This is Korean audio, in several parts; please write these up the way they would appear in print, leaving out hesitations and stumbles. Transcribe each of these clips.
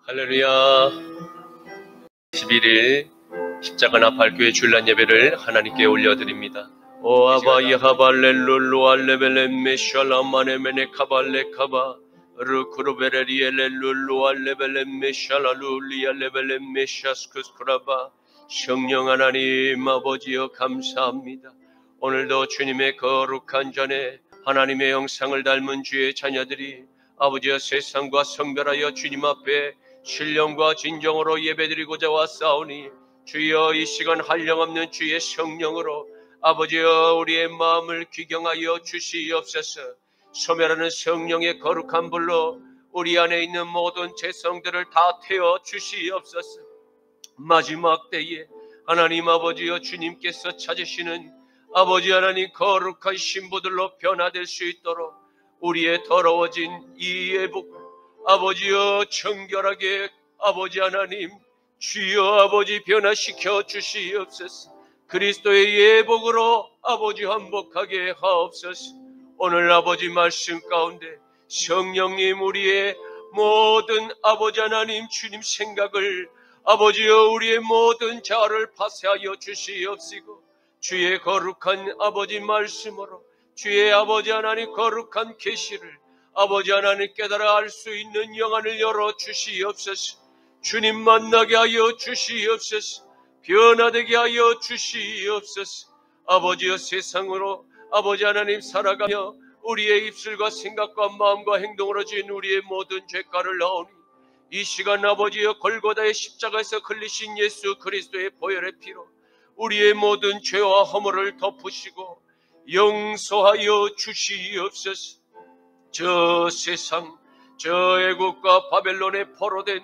할렐루야. 11일 십자가 나팔교회 주일날 예배를 하나님께 올려드립니다. 오 아바 야하발렐룰루 알레벨렘 메샬라마네메네 카발레카바 르크루베레리엘렐룰루 알레벨렘 메샬라룰리 알레벨렘 메샤스크스크라바. 성령 하나님 아버지여 감사합니다. 오늘도 주님의 거룩한 전에 하나님의 형상을 닮은 주의 자녀들이 아버지여 세상과 성별하여 주님 앞에 신령과 진정으로 예배드리고자 왔사오니 주여 이 시간 한량없는 주의 성령으로 아버지여 우리의 마음을 귀경하여 주시옵소서. 소멸하는 성령의 거룩한 불로 우리 안에 있는 모든 죄성들을 다 태워 주시옵소서. 마지막 때에 하나님 아버지여 주님께서 찾으시는 아버지 하나님 거룩한 신부들로 변화될 수 있도록 우리의 더러워진 이 예복을 아버지여 정결하게 아버지 하나님 주여 아버지 변화시켜 주시옵소서. 그리스도의 예복으로 아버지 한복하게 하옵소서. 오늘 아버지 말씀 가운데 성령님 우리의 모든 아버지 하나님 주님 생각을 아버지여 우리의 모든 자아를 파쇄하여 주시옵시고 주의 거룩한 아버지 말씀으로 주의 아버지 하나님 거룩한 계시를 아버지 하나님 깨달아 알 수 있는 영안을 열어 주시옵소서. 주님 만나게 하여 주시옵소서. 변화되게 하여 주시옵소서. 아버지여 세상으로 아버지 하나님 살아가며 우리의 입술과 생각과 마음과 행동으로 지은 우리의 모든 죄가를 나오니 이 시간 아버지여 골고다의 십자가에서 흘리신 예수 그리스도의 보혈의 피로 우리의 모든 죄와 허물을 덮으시고 용서하여 주시옵소서. 저 세상 저 애국과 바벨론에 포로된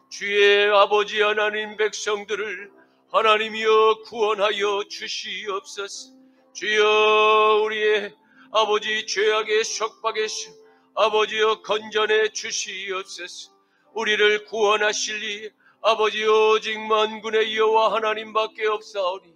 주의 아버지 하나님 백성들을 하나님이여 구원하여 주시옵소서. 주여 우리의 아버지 죄악의 속박에서 아버지여 건져내 주시옵소서. 우리를 구원하실리 아버지 오직 만군의 여호와 하나님밖에 없사오니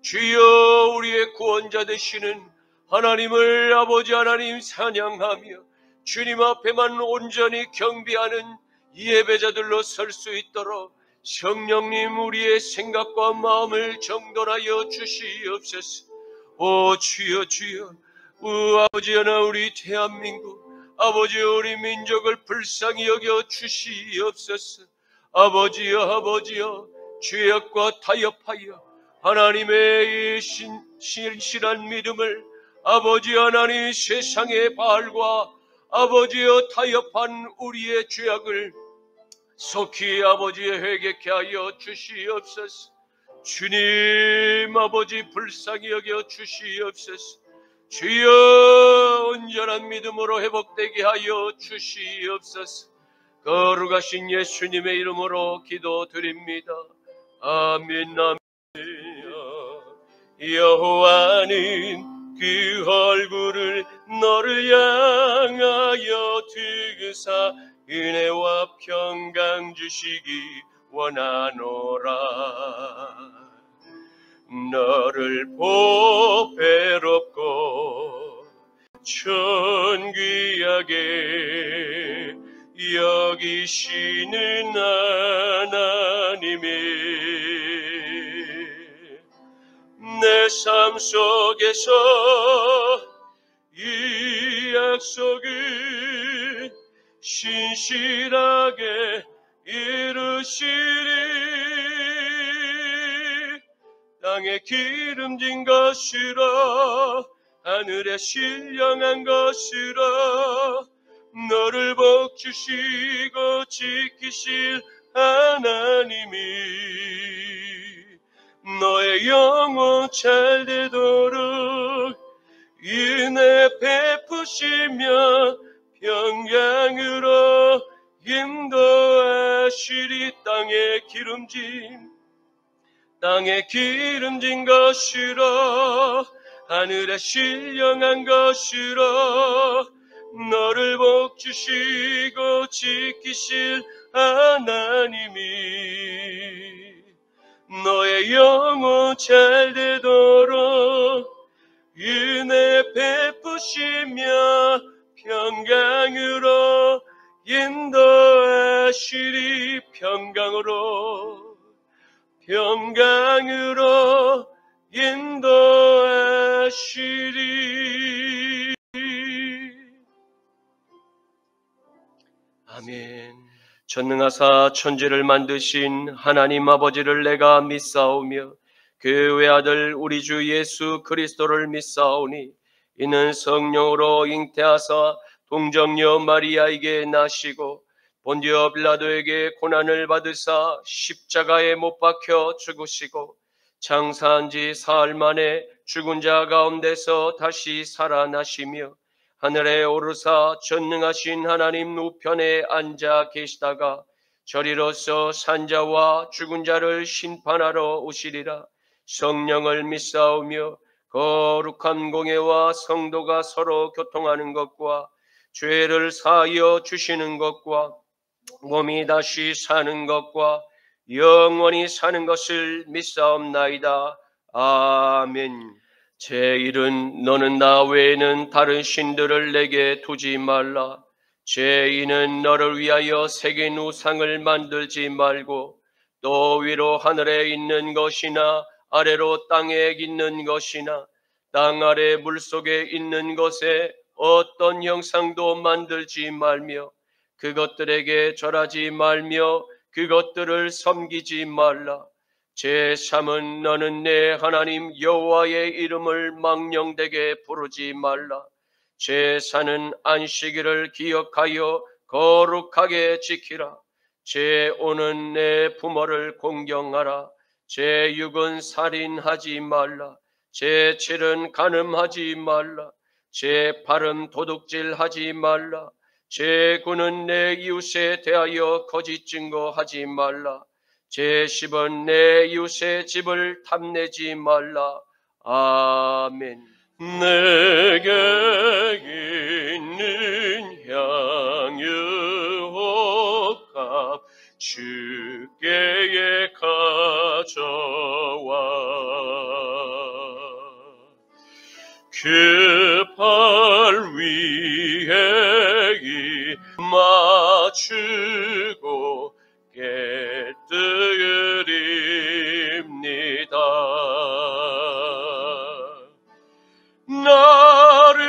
주여 우리의 구원자 되시는 하나님을 아버지 하나님 찬양하며 주님 앞에만 온전히 경배하는 예배자들로 설 수 있도록 성령님 우리의 생각과 마음을 정돈하여 주시옵소서. 오 주여 주여 아버지 하나 우리 대한민국 아버지 우리 민족을 불쌍히 여겨 주시옵소서. 아버지여 아버지여 죄악과 타협하여 하나님의 신실한 믿음을 아버지 하나님 세상의 바알과 아버지여 타협한 우리의 죄악을 속히 아버지의 회개케 하여 주시옵소서. 주님 아버지 불쌍히 여겨 주시옵소서. 주여 온전한 믿음으로 회복되게 하여 주시옵소서. 거룩하신 예수님의 이름으로 기도드립니다. 아멘. 아멘. 여호와는 그 얼굴을 너를 향하여 드사 은혜와 평강 주시기 원하노라. 너를 보배롭고 존귀하게 여기시는 하나님이 내 삶 속에서 이 약속을 신실하게 이루시리. 땅에 기름진 것이라 하늘에 신령한 것이라 너를 복주시고 지키실 하나님이 너의 영혼 잘 되도록 은혜 베푸시며 평강으로 인도하시리. 땅에 기름진 것이라 하늘에 신령한 것이라 너를 복주시고 지키실 하나님이 너의 영혼 잘 되도록 은혜 베푸시며 평강으로 인도하시리. 평강으로 인도하시리. 아멘. 전능하사 천지를 만드신 하나님 아버지를 내가 믿사오며 그 외아들 우리 주 예수 그리스도를 믿사오니 이는 성령으로 잉태하사 동정녀 마리아에게 나시고 본디오 빌라도에게 고난을 받으사 십자가에 못 박혀 죽으시고 장사한 지 사흘 만에 죽은 자 가운데서 다시 살아나시며 하늘에 오르사 전능하신 하나님 우편에 앉아 계시다가 저리로서 산자와 죽은 자를 심판하러 오시리라. 성령을 믿사오며 거룩한 공예와 성도가 서로 교통하는 것과 죄를 사하여 주시는 것과 몸이 다시 사는 것과 영원히 사는 것을 믿사옵나이다. 아멘. 제1은 너는 나 외에는 다른 신들을 내게 두지 말라. 제2는 너를 위하여 새긴 우상을 만들지 말고 또 위로 하늘에 있는 것이나 아래로 땅에 있는 것이나 땅 아래 물속에 있는 것에 어떤 형상도 만들지 말며 그것들에게 절하지 말며 그것들을 섬기지 말라. 제3은 너는 내 하나님 여호와의 이름을 망령되게 부르지 말라. 제4는 안식일을 기억하여 거룩하게 지키라. 제5는 내 부모를 공경하라. 제6은 살인하지 말라. 제7은 간음하지 말라. 제8은 도둑질하지 말라. 제9는 내 이웃에 대하여 거짓 증거하지 말라. 제10은 내 이웃의 집을 탐내지 말라. 아멘. 내게 있는 향유 옥합 주께에 가져와 그 팔 위에 맞추고 깨뜨립니다. 나를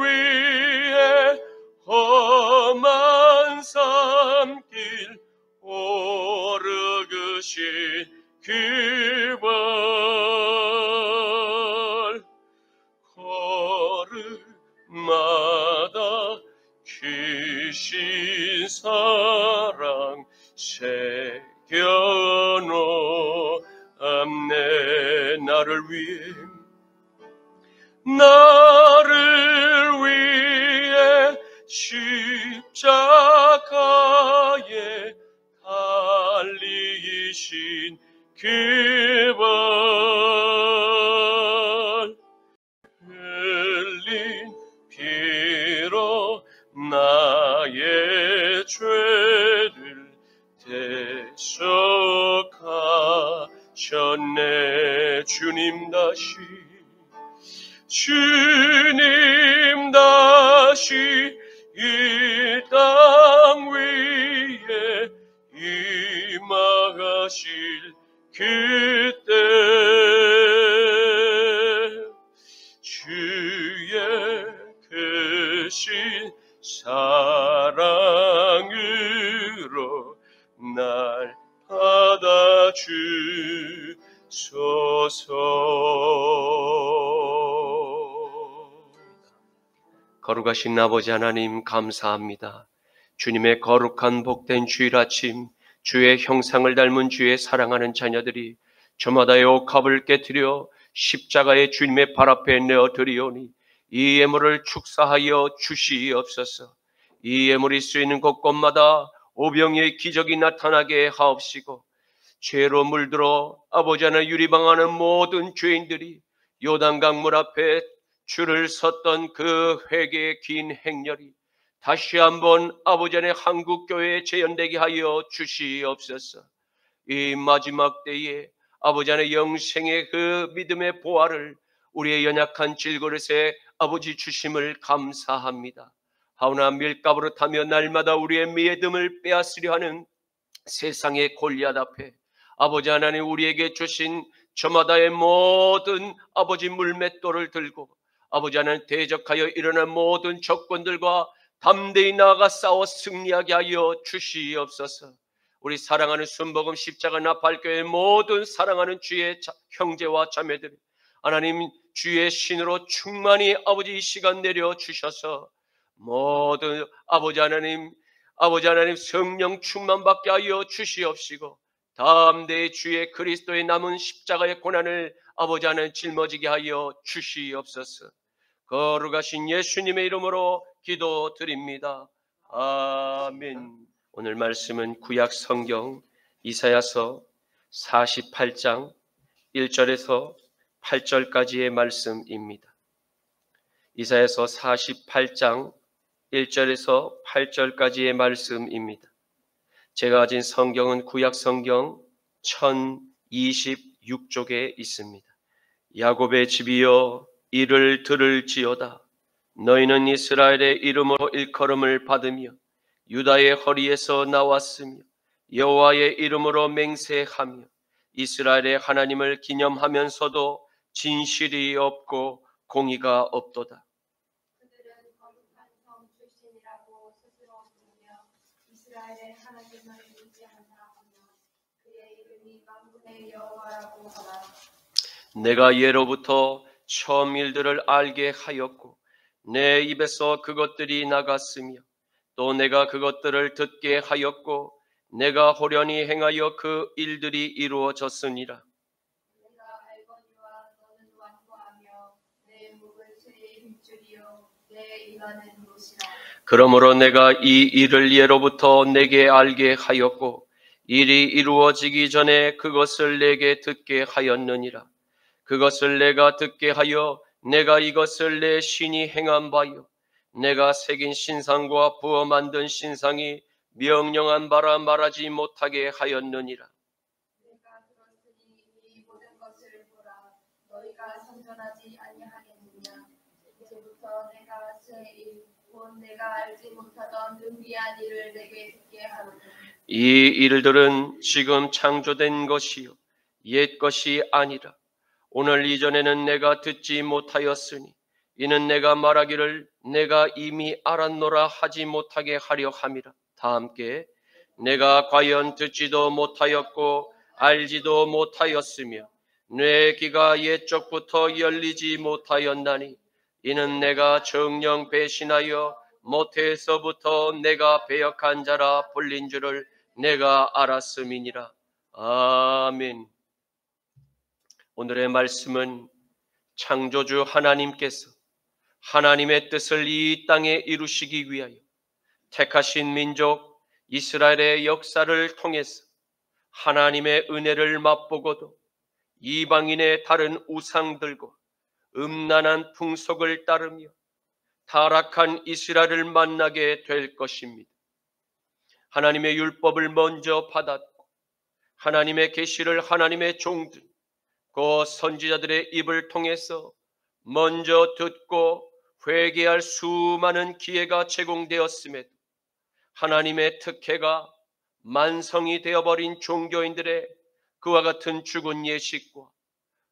위해 험한 산길 오르으신 그 발 걸음마다 크신 사랑 새겨놓았네. 나를 위해 십자가에 달리신 그 발 흘린 피로 나의 죄를 대속하셨네. 주님 다시 이 땅 위에 임하실 그때 주의 크신 사랑으로 날 받아주소서. 거룩하신 아버지 하나님 감사합니다. 주님의 거룩한 복된 주일 아침, 주의 형상을 닮은 주의 사랑하는 자녀들이 저마다의 옥합을 깨뜨려 십자가의 주님의 발 앞에 내어드리오니 이 예물을 축사하여 주시옵소서. 이 예물이 쓰이는 곳곳마다 오병이의 기적이 나타나게 하옵시고 죄로 물들어 아버지 하나 유리방하는 모든 죄인들이 요단강물 앞에 줄을 섰던 그 회개의 긴 행렬이 다시 한번 아버지 안에 한국교회에 재현되게 하여 주시옵소서. 이 마지막 때에 아버지 안에 영생의 그 믿음의 보화를 우리의 연약한 질그릇에 아버지 주심을 감사합니다. 하오나 밀가부릇하며 날마다 우리의 믿음을 빼앗으려 하는 세상의 골리앗 앞에 아버지 하나님 우리에게 주신 저마다의 모든 아버지 물맷돌을 들고 아버지 하나님 대적하여 일어난 모든 적군들과 담대히 나아가 싸워 승리하게 하여 주시옵소서. 우리 사랑하는 순복음 십자가 나팔교회 모든 사랑하는 주의 형제와 자매들 하나님 주의 신으로 충만히 아버지 이 시간 내려 주셔서 모든 아버지 하나님 성령 충만받게 하여 주시옵시고 담대히 주의 그리스도의 남은 십자가의 고난을 아버지 하나님 짊어지게 하여 주시옵소서. 거룩하신 예수님의 이름으로 기도드립니다. 아멘. 오늘 말씀은 구약 성경 이사야서 48장 1절에서 8절까지의 말씀입니다. 이사야서 48장 1절에서 8절까지의 말씀입니다. 제가 가진 성경은 구약 성경 1026쪽에 있습니다. 야곱의 집이여 이를 들을지어다. 너희는 이스라엘의 이름으로 일컬음을 받으며 유다의 허리에서 나왔으며 여호와의 이름으로 맹세하며 이스라엘의 하나님을 기념하면서도 진실이 없고 공의가 없도다. 그들은 거룩한 성 출신이라고 스스로 부르며 이스라엘의 하나님을 의지한다 하며 그의 이름이 만군의 여호와라고 하라. 내가 예로부터 처음 일들을 알게 하였고 내 입에서 그것들이 나갔으며 또 내가 그것들을 듣게 하였고 내가 호련히 행하여 그 일들이 이루어졌으니라. 내가 알거니와 너는 완고하며 내 목은 새의 힘줄이요 내 입안은 못이라. 그러므로 내가 이 일을 예로부터 내게 알게 하였고 일이 이루어지기 전에 그것을 내게 듣게 하였느니라. 그것을 내가 듣게 하여 내가 이것을 내 신이 행한 바요 내가 새긴 신상과 부어 만든 신상이 명령한 바라 말하지 못하게 하였느니라. 내가 들었으니 이 모든 것을 보라. 너희가 선전하지 아니하겠느냐. 이제부터 내가 새 일, 곧 내가 알지 못하던 은비한 일을 내게 듣게 하노니. 이 일들은 지금 창조된 것이요 옛 것이 아니라 오늘 이전에는 내가 듣지 못하였으니 이는 내가 말하기를 내가 이미 알았노라 하지 못하게 하려 함이라. 다 함께 내가 과연 듣지도 못하였고 알지도 못하였으며 내 귀가 옛적부터 열리지 못하였나니 이는 내가 정령 배신하여 모태에서부터 내가 배역한 자라 불린 줄을 내가 알았음이니라. 아멘. 오늘의 말씀은 창조주 하나님께서 하나님의 뜻을 이 땅에 이루시기 위하여 택하신 민족 이스라엘의 역사를 통해서 하나님의 은혜를 맛보고도 이방인의 다른 우상들과 음란한 풍속을 따르며 타락한 이스라엘을 만나게 될 것입니다. 하나님의 율법을 먼저 받았고 하나님의 계시를 하나님의 종들 그 선지자들의 입을 통해서 먼저 듣고 회개할 수많은 기회가 제공되었음에도 하나님의 특혜가 만성이 되어버린 종교인들의 그와 같은 죽은 예식과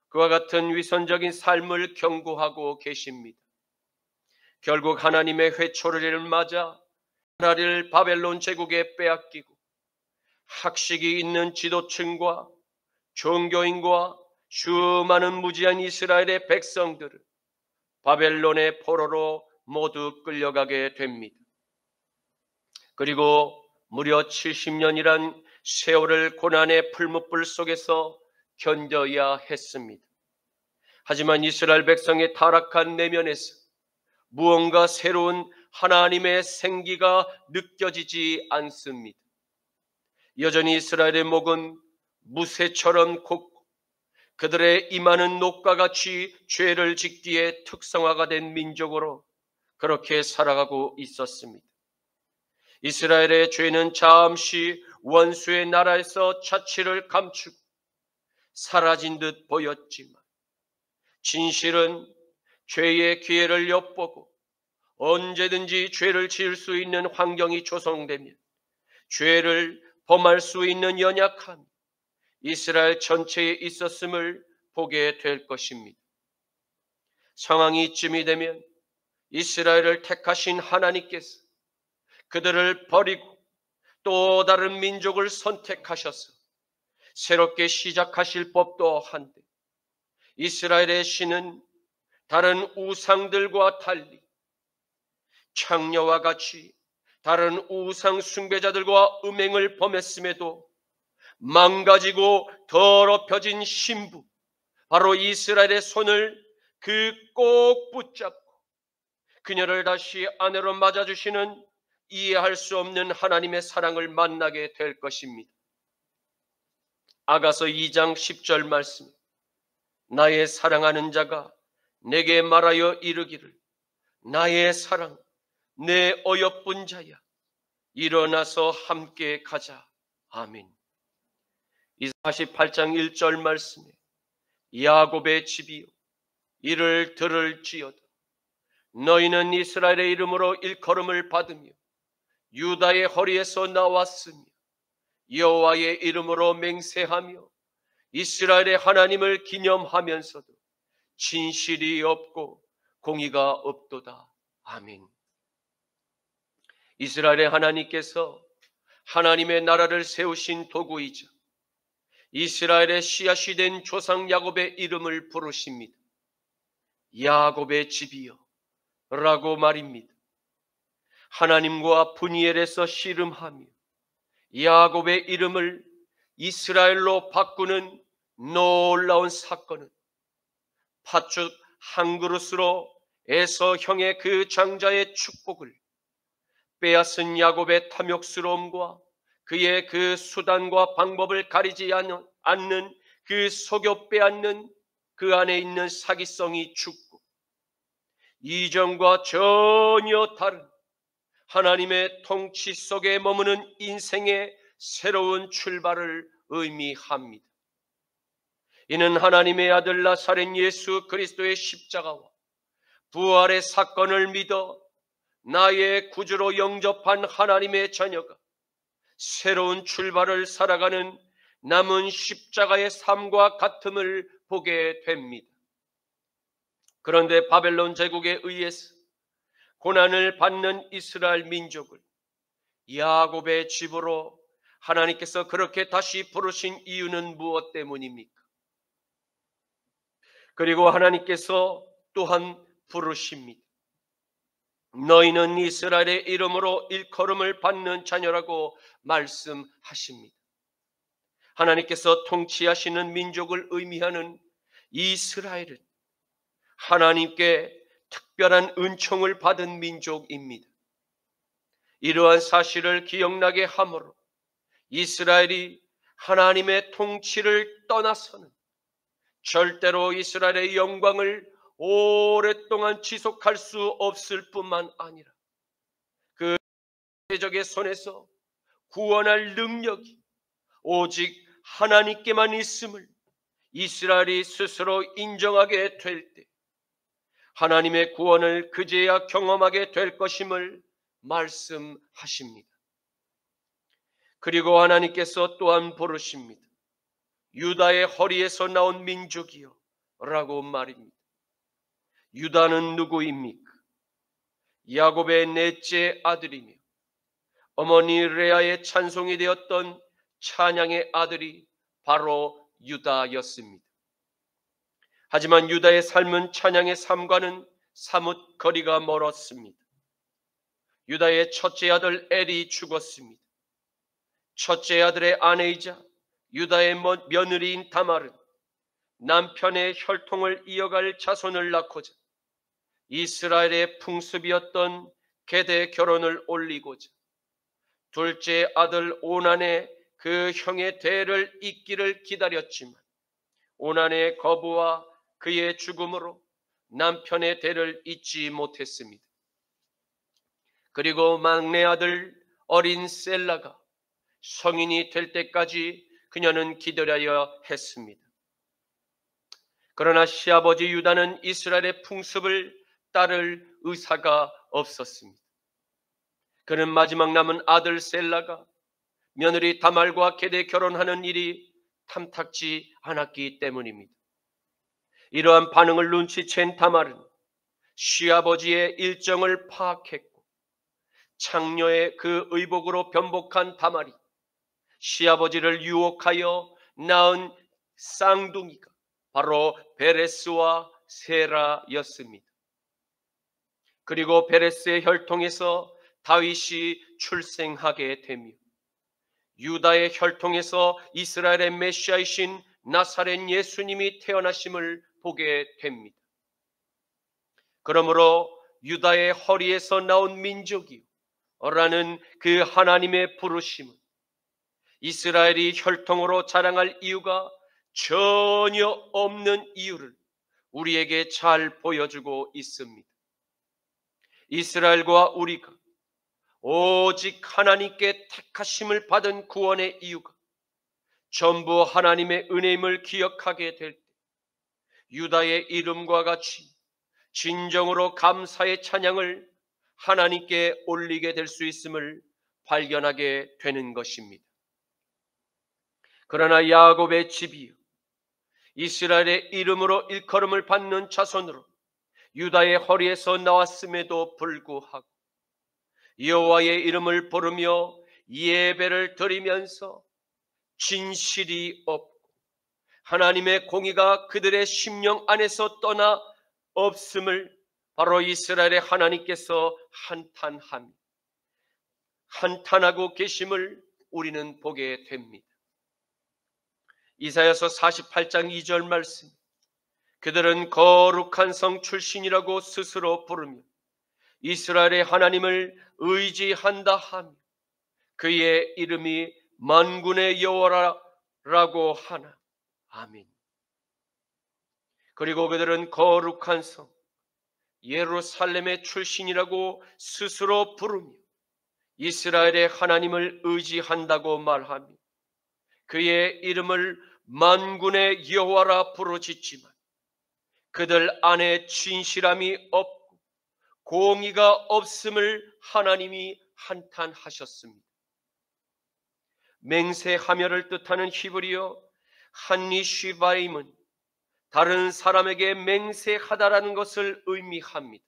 그와 같은 위선적인 삶을 경고하고 계십니다. 결국 하나님의 회초리를 맞아 나라를 바벨론 제국에 빼앗기고 학식이 있는 지도층과 종교인과 수많은 무지한 이스라엘의 백성들을 바벨론의 포로로 모두 끌려가게 됩니다. 그리고 무려 70년이란 세월을 고난의 풀무불 속에서 견뎌야 했습니다. 하지만 이스라엘 백성의 타락한 내면에서 무언가 새로운 하나님의 생기가 느껴지지 않습니다. 여전히 이스라엘의 목은 무쇠처럼 곱고 그들의 임하는 녹과 같이 죄를 짓기에 특성화가 된 민족으로 그렇게 살아가고 있었습니다. 이스라엘의 죄는 잠시 원수의 나라에서 자취를 감추고 사라진 듯 보였지만 진실은 죄의 기회를 엿보고 언제든지 죄를 지을 수 있는 환경이 조성되면 죄를 범할 수 있는 연약함이 이스라엘 전체에 있었음을 보게 될 것입니다. 상황이 이쯤이 되면 이스라엘을 택하신 하나님께서 그들을 버리고 또 다른 민족을 선택하셔서 새롭게 시작하실 법도 한데, 이스라엘의 신은 다른 우상들과 달리 창녀와 같이 다른 우상 숭배자들과 음행을 범했음에도 망가지고 더럽혀진 신부, 바로 이스라엘의 손을 꼭 붙잡고 그녀를 다시 아내로 맞아주시는 이해할 수 없는 하나님의 사랑을 만나게 될 것입니다. 아가서 2장 10절 말씀, 나의 사랑하는 자가 내게 말하여 이르기를, 나의 사랑, 내 어여쁜 자야, 일어나서 함께 가자. 아멘. 이사 48장 1절 말씀에, 야곱의 집이요 이를 들을지어다. 너희는 이스라엘의 이름으로 일컬음을 받으며 유다의 허리에서 나왔으며 여호와의 이름으로 맹세하며 이스라엘의 하나님을 기념하면서도 진실이 없고 공의가 없도다. 아멘. 이스라엘의 하나님께서 하나님의 나라를 세우신 도구이자 이스라엘의 씨앗이 된 조상 야곱의 이름을 부르십니다. 야곱의 집이여 라고 말입니다. 하나님과 분이엘에서 씨름하며 야곱의 이름을 이스라엘로 바꾸는 놀라운 사건은 팥죽 한 그릇으로 에서 형의 그 장자의 축복을 빼앗은 야곱의 탐욕스러움과 그의 그 수단과 방법을 가리지 않는 그 속여 빼앗는 그 안에 있는 사기성이 죽고, 이전과 전혀 다른 하나님의 통치 속에 머무는 인생의 새로운 출발을 의미합니다. 이는 하나님의 아들 나사렛 예수 그리스도의 십자가와 부활의 사건을 믿어 나의 구주로 영접한 하나님의 자녀가 새로운 출발을 살아가는 남은 십자가의 삶과 같음을 보게 됩니다. 그런데 바벨론 제국에 의해서 고난을 받는 이스라엘 민족을 야곱의 집으로 하나님께서 그렇게 다시 부르신 이유는 무엇 때문입니까? 그리고 하나님께서 또한 부르십니다. 너희는 이스라엘의 이름으로 일컬음을 받는 자녀라고 말씀하십니다. 하나님께서 통치하시는 민족을 의미하는 이스라엘은 하나님께 특별한 은총을 받은 민족입니다. 이러한 사실을 기억나게 함으로 이스라엘이 하나님의 통치를 떠나서는 절대로 이스라엘의 영광을 오랫동안 지속할 수 없을 뿐만 아니라 그 대적의 손에서 구원할 능력이 오직 하나님께만 있음을 이스라엘이 스스로 인정하게 될 때 하나님의 구원을 그제야 경험하게 될 것임을 말씀하십니다. 그리고 하나님께서 또한 부르십니다. 유다의 허리에서 나온 민족이요 라고 말입니다. 유다는 누구입니까? 야곱의 넷째 아들이며 어머니 레아의 찬송이 되었던 찬양의 아들이 바로 유다였습니다. 하지만 유다의 삶은 찬양의 삶과는 사뭇 거리가 멀었습니다. 유다의 첫째 아들 엘이 죽었습니다. 첫째 아들의 아내이자 유다의 며느리인 다말은 남편의 혈통을 이어갈 자손을 낳고자 이스라엘의 풍습이었던 계대 결혼을 올리고자 둘째 아들 오난의 그 형의 대를 잇기를 기다렸지만 오난의 거부와 그의 죽음으로 남편의 대를 잇지 못했습니다. 그리고 막내 아들 어린 셀라가 성인이 될 때까지 그녀는 기다려야 했습니다. 그러나 시아버지 유다는 이스라엘의 풍습을 따를 의사가 없었습니다. 그는 마지막 남은 아들 셀라가 며느리 다말과 게대 결혼하는 일이 탐탁지 않았기 때문입니다. 이러한 반응을 눈치챈 다말은 시아버지의 일정을 파악했고, 창녀의 그 의복으로 변복한 다말이 시아버지를 유혹하여 낳은 쌍둥이가 바로 베레스와 세라였습니다. 그리고 베레스의 혈통에서 다윗이 출생하게 되며, 유다의 혈통에서 이스라엘의 메시아이신 나사렛 예수님이 태어나심을 보게 됩니다. 그러므로 유다의 허리에서 나온 민족이요 라는 그 하나님의 부르심은 이스라엘이 혈통으로 자랑할 이유가 전혀 없는 이유를 우리에게 잘 보여주고 있습니다. 이스라엘과 우리가 오직 하나님께 택하심을 받은 구원의 이유가 전부 하나님의 은혜임을 기억하게 될 때, 유다의 이름과 같이 진정으로 감사의 찬양을 하나님께 올리게 될 수 있음을 발견하게 되는 것입니다. 그러나 야곱의 집이요 이스라엘의 이름으로 일컬음을 받는 자손으로 유다의 허리에서 나왔음에도 불구하고 여호와의 이름을 부르며 예배를 드리면서 진실이 없고 하나님의 공의가 그들의 심령 안에서 떠나 없음을 바로 이스라엘의 하나님께서 한탄하고 계심을 우리는 보게 됩니다. 이사야서 48장 2절 말씀, 그들은 거룩한 성 출신이라고 스스로 부르며 이스라엘의 하나님을 의지한다 하며 그의 이름이 만군의 여호와라고 하나. 아멘. 그리고 그들은 거룩한 성 예루살렘의 출신이라고 스스로 부르며 이스라엘의 하나님을 의지한다고 말하며 그의 이름을 만군의 여호와라 부르짖지만 그들 안에 진실함이 없고 공의가 없음을 하나님이 한탄하셨습니다. 맹세하며를 뜻하는 히브리어 한니시바임은 다른 사람에게 맹세하다라는 것을 의미합니다.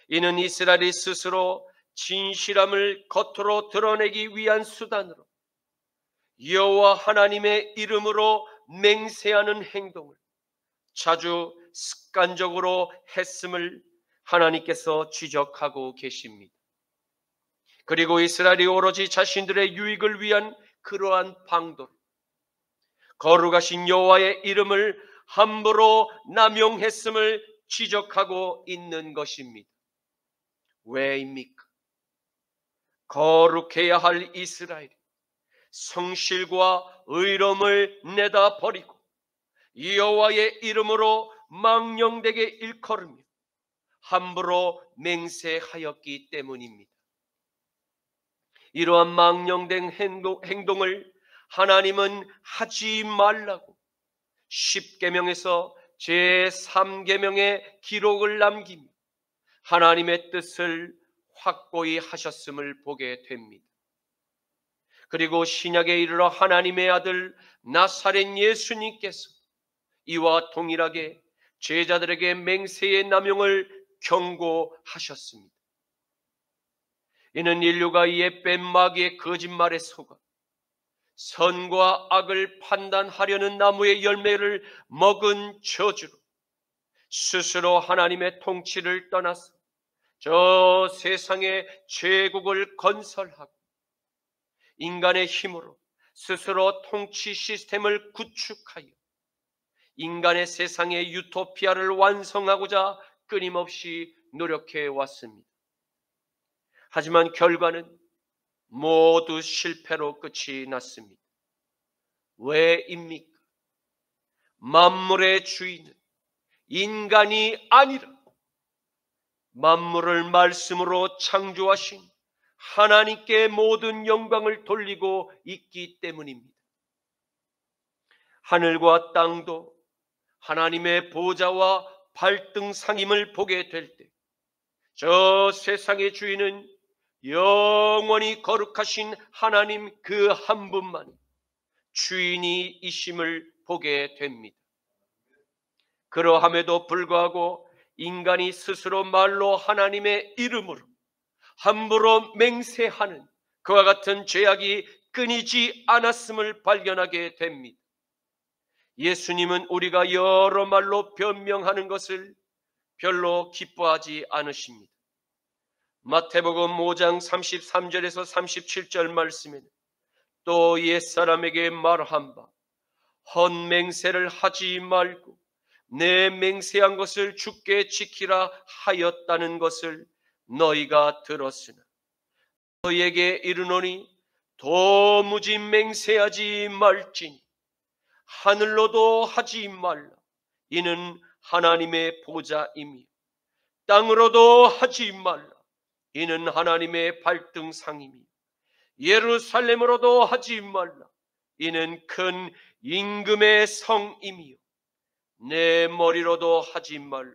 이는 이스라엘이 스스로 진실함을 겉으로 드러내기 위한 수단으로 여호와 하나님의 이름으로 맹세하는 행동을 자주 습관적으로 했음을 하나님께서 지적하고 계십니다. 그리고 이스라엘이 오로지 자신들의 유익을 위한 그러한 방도로 거룩하신 여호와의 이름을 함부로 남용했음을 지적하고 있는 것입니다. 왜입니까? 거룩해야 할 이스라엘이 성실과 의로움을 내다버리고 여호와의 이름으로 망령되게 일컬으며 함부로 맹세하였기 때문입니다. 이러한 망령된 행동을 하나님은 하지 말라고 10계명에서 제3계명의 기록을 남기며 하나님의 뜻을 확고히 하셨음을 보게 됩니다. 그리고 신약에 이르러 하나님의 아들 나사렛 예수님께서 이와 동일하게 제자들에게 맹세의 남용을 경고하셨습니다. 이는 인류가 이에 뺀 마귀의 거짓말에 속아 선과 악을 판단하려는 나무의 열매를 먹은 저주로 스스로 하나님의 통치를 떠나서 저 세상의 제국을 건설하고 인간의 힘으로 스스로 통치 시스템을 구축하여 인간의 세상의 유토피아를 완성하고자 끊임없이 노력해 왔습니다. 하지만 결과는 모두 실패로 끝이 났습니다. 왜입니까? 만물의 주인은 인간이 아니라 만물을 말씀으로 창조하신 하나님께 모든 영광을 돌리고 있기 때문입니다. 하늘과 땅도 하나님의 보좌와 발등상임을 보게 될 때 저 세상의 주인은 영원히 거룩하신 하나님 그 한 분만이 주인이이심을 보게 됩니다. 그러함에도 불구하고 인간이 스스로 말로 하나님의 이름으로 함부로 맹세하는 그와 같은 죄악이 끊이지 않았음을 발견하게 됩니다. 예수님은 우리가 여러 말로 변명하는 것을 별로 기뻐하지 않으십니다. 마태복음 5장 33절에서 37절 말씀에는 또 옛사람에게 말한 바 헛맹세를 하지 말고 내 맹세한 것을 주께 지키라 하였다는 것을 너희가 들었으나 너희에게 이르노니 도무지 맹세하지 말지니 하늘로도 하지 말라. 이는 하나님의 보좌이며 땅으로도 하지 말라. 이는 하나님의 발등상이며 예루살렘으로도 하지 말라. 이는 큰 임금의 성이며 내 머리로도 하지 말라.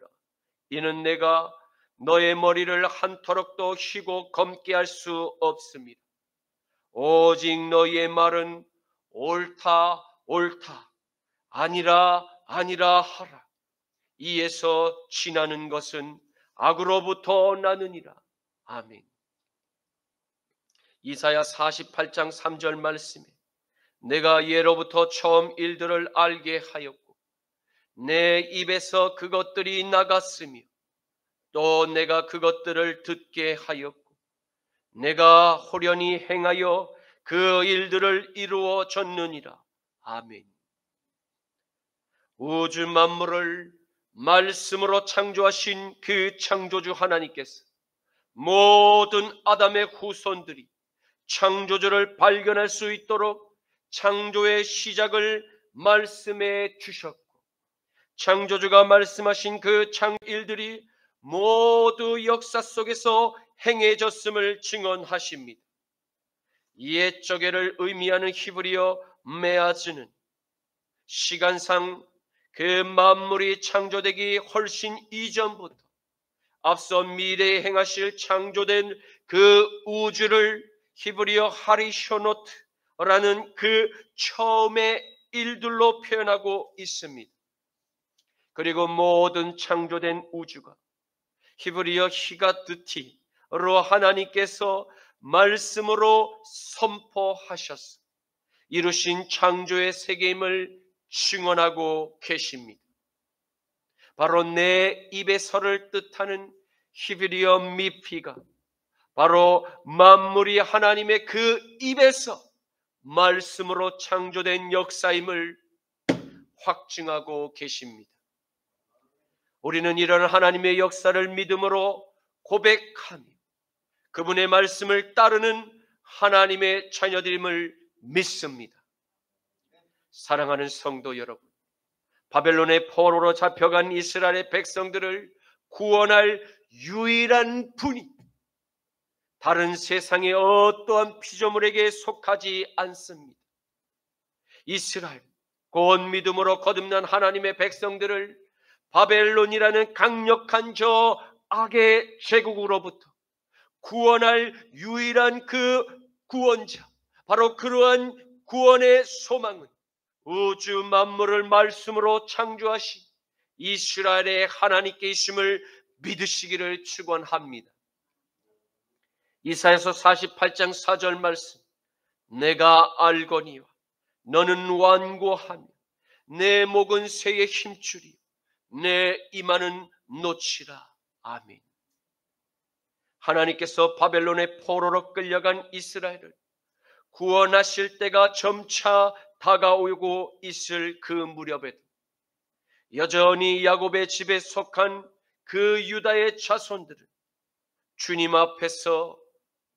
이는 내가 너의 머리를 한터럭도 휘고 검게 할 수 없습니다. 오직 너희의 말은 옳다 옳다 아니라 아니라 하라. 이에서 지나는 것은 악으로부터 나느니라. 아멘. 이사야 48장 3절 말씀에 내가 예로부터 처음 일들을 알게 하였고 내 입에서 그것들이 나갔으며 또 내가 그것들을 듣게 하였고 내가 호련히 행하여 그 일들을 이루어 줬느니라. 아멘. 우주 만물을 말씀으로 창조하신 그 창조주 하나님께서 모든 아담의 후손들이 창조주를 발견할 수 있도록 창조의 시작을 말씀해 주셨고 창조주가 말씀하신 그 창일들이 모두 역사 속에서 행해졌음을 증언하십니다. 옛적에를 의미하는 히브리어 메아즈는 시간상 그 만물이 창조되기 훨씬 이전부터 앞서 미래에 행하실 창조된 그 우주를 히브리어 하리쇼노트라는 그 처음의 일들로 표현하고 있습니다. 그리고 모든 창조된 우주가 히브리어 히가드티로 하나님께서 말씀으로 선포하셔서 이루신 창조의 세계임을 증언하고 계십니다. 바로 내 입에서를 뜻하는 히브리어 미피가 바로 만물이 하나님의 그 입에서 말씀으로 창조된 역사임을 확증하고 계십니다. 우리는 이런 하나님의 역사를 믿음으로 고백하며 그분의 말씀을 따르는 하나님의 자녀들임을 믿습니다. 사랑하는 성도 여러분, 바벨론의 포로로 잡혀간 이스라엘의 백성들을 구원할 유일한 분이 다른 세상의 어떠한 피조물에게 속하지 않습니다. 이스라엘, 곧 믿음으로 거듭난 하나님의 백성들을 바벨론이라는 강력한 저 악의 제국으로부터 구원할 유일한 그 구원자, 바로 그러한 구원의 소망은 우주 만물을 말씀으로 창조하신 이스라엘의 하나님께 있음을 믿으시기를 축원합니다. 이사야서 48장 4절 말씀, 내가 알거니와 너는 완고하며 내 목은 새에 힘주리 내 이마는 놓치라. 아멘. 하나님께서 바벨론의 포로로 끌려간 이스라엘을 구원하실 때가 점차 다가오고 있을 그 무렵에도 여전히 야곱의 집에 속한 그 유다의 자손들은 주님 앞에서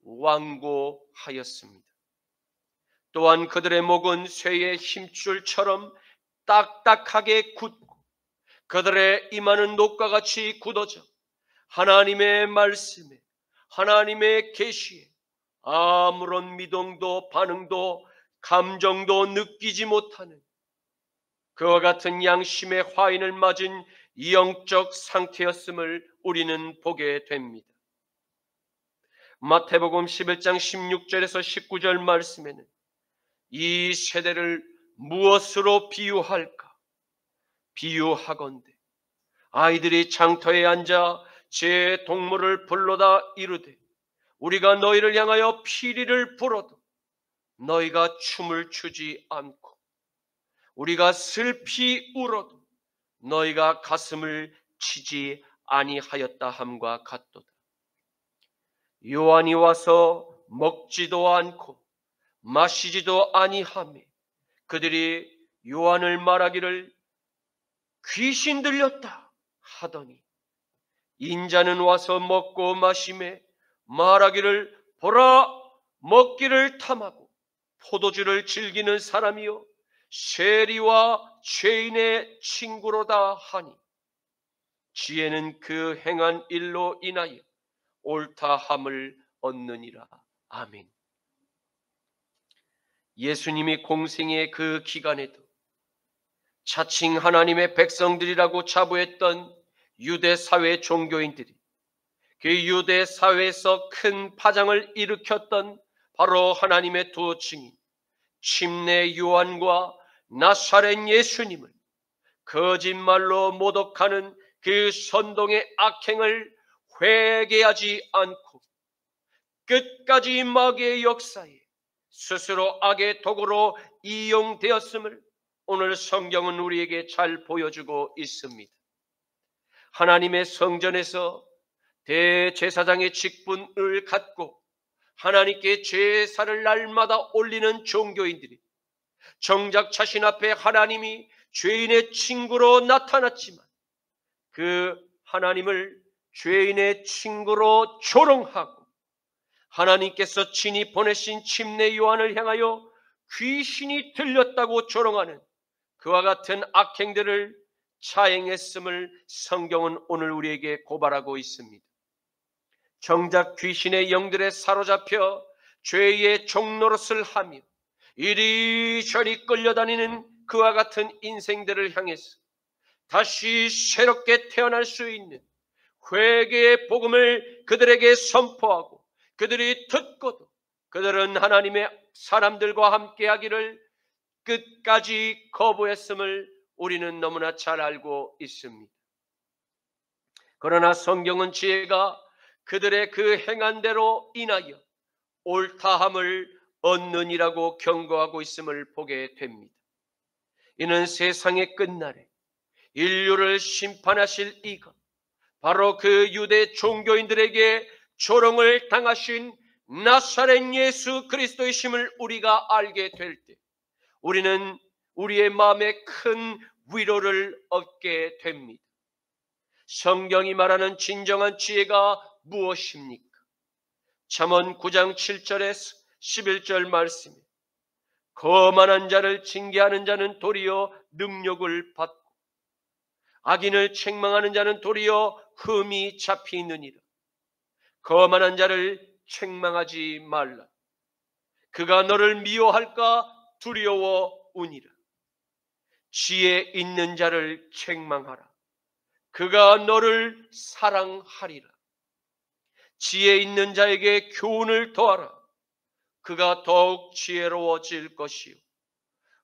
완고하였습니다. 또한 그들의 목은 쇠의 힘줄처럼 딱딱하게 굳고 그들의 이마는 녹과 같이 굳어져 하나님의 말씀에, 하나님의 계시에 아무런 미동도 반응도 감정도 느끼지 못하는 그와 같은 양심의 화인을 맞은 영적 상태였음을 우리는 보게 됩니다. 마태복음 11장 16절에서 19절 말씀에는 이 세대를 무엇으로 비유할까? 비유하건대 아이들이 장터에 앉아 제 동물을 불러다 이르되 우리가 너희를 향하여 피리를 불어도 너희가 춤을 추지 않고 우리가 슬피 울어도 너희가 가슴을 치지 아니하였다 함과 같도다. 요한이 와서 먹지도 않고 마시지도 아니하며 그들이 요한을 말하기를 귀신 들렸다 하더니 인자는 와서 먹고 마시매 말하기를 보라 먹기를 탐하고 포도주를 즐기는 사람이요 세리와 죄인의 친구로다 하니 지혜는 그 행한 일로 인하여 옳다함을 얻느니라. 아멘. 예수님이 공생의 그 기간에도 자칭 하나님의 백성들이라고 자부했던 유대 사회 종교인들이 그 유대 사회에서 큰 파장을 일으켰던 바로 하나님의 두 증인 침례 요한과 나사렛 예수님을 거짓말로 모독하는 그 선동의 악행을 회개하지 않고 끝까지 마귀의 역사에 스스로 악의 도구로 이용되었음을 오늘 성경은 우리에게 잘 보여주고 있습니다. 하나님의 성전에서 대제사장의 직분을 갖고 하나님께 제사를 날마다 올리는 종교인들이 정작 자신 앞에 하나님이 죄인의 친구로 나타났지만 그 하나님을 죄인의 친구로 조롱하고 하나님께서 친히 보내신 침례 요한을 향하여 귀신이 들렸다고 조롱하는 그와 같은 악행들을 자행했음을 성경은 오늘 우리에게 고발하고 있습니다. 정작 귀신의 영들에 사로잡혀 죄의 종노릇을 하며 이리저리 끌려다니는 그와 같은 인생들을 향해서 다시 새롭게 태어날 수 있는 회개의 복음을 그들에게 선포하고 그들이 듣고도 그들은 하나님의 사람들과 함께하기를 끝까지 거부했음을 우리는 너무나 잘 알고 있습니다. 그러나 성경은 지혜가 그들의 그 행한 대로 인하여 옳다함을 얻느니라고 경고하고 있음을 보게 됩니다. 이는 세상의 끝날에 인류를 심판하실 이가 바로 그 유대 종교인들에게 조롱을 당하신 나사렛 예수 그리스도이심을 우리가 알게 될 때 우리는 우리의 마음에 큰 위로를 얻게 됩니다. 성경이 말하는 진정한 지혜가 무엇입니까? 잠언 9장 7절에서 11절 말씀에 거만한 자를 징계하는 자는 도리어 능력을 받고 악인을 책망하는 자는 도리어 흠이 잡히느니라. 거만한 자를 책망하지 말라. 그가 너를 미워할까 두려워우니라. 지혜 있는 자를 책망하라. 그가 너를 사랑하리라. 지혜 있는 자에게 교훈을 더하라. 그가 더욱 지혜로워질 것이요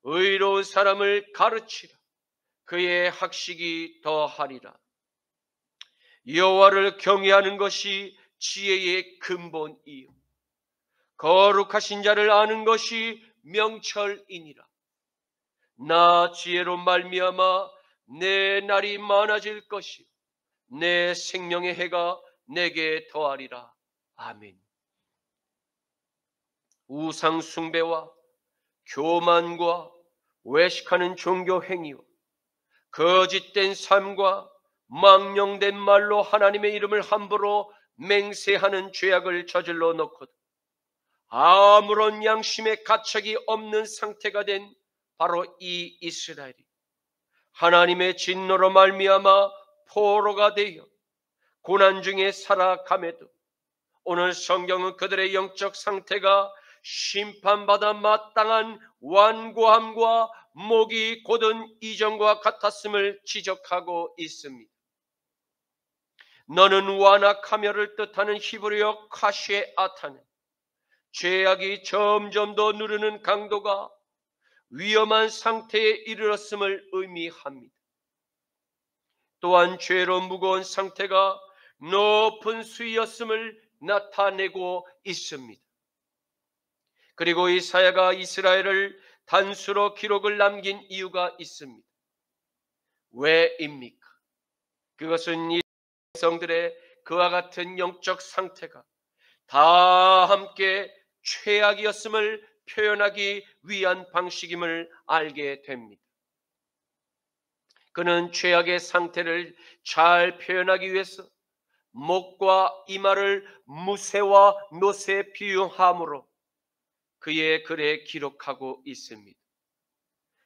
의로운 사람을 가르치라. 그의 학식이 더하리라. 여호와를 경외하는 것이 지혜의 근본이요 거룩하신 자를 아는 것이 명철이니라. 나 지혜로 말미암아 내 날이 많아질 것이요 내 생명의 해가 내게 더하리라. 아멘. 우상 숭배와 교만과 외식하는 종교 행위와 거짓된 삶과 망령된 말로 하나님의 이름을 함부로 맹세하는 죄악을 저질러 놓거든 아무런 양심의 가책이 없는 상태가 된 바로 이 이스라엘이 하나님의 진노로 말미암아 포로가 되어 고난 중에 살아감에도 오늘 성경은 그들의 영적 상태가 심판받아 마땅한 완고함과 목이 곧은 이전과 같았음을 지적하고 있습니다. 너는 완악하며를 뜻하는 히브리어 카시에 아타는 죄악이 점점 더 누르는 강도가 위험한 상태에 이르렀음을 의미합니다. 또한 죄로 무거운 상태가 높은 수위였음을 나타내고 있습니다. 그리고 이사야가 이스라엘을 단수로 기록을 남긴 이유가 있습니다. 왜입니까? 그것은 이 백성들의 그와 같은 영적 상태가 다 함께 최악이었음을 표현하기 위한 방식임을 알게 됩니다. 그는 최악의 상태를 잘 표현하기 위해서 목과 이마를 무쇠와 노쇠에 비유함으로 그의 글에 기록하고 있습니다.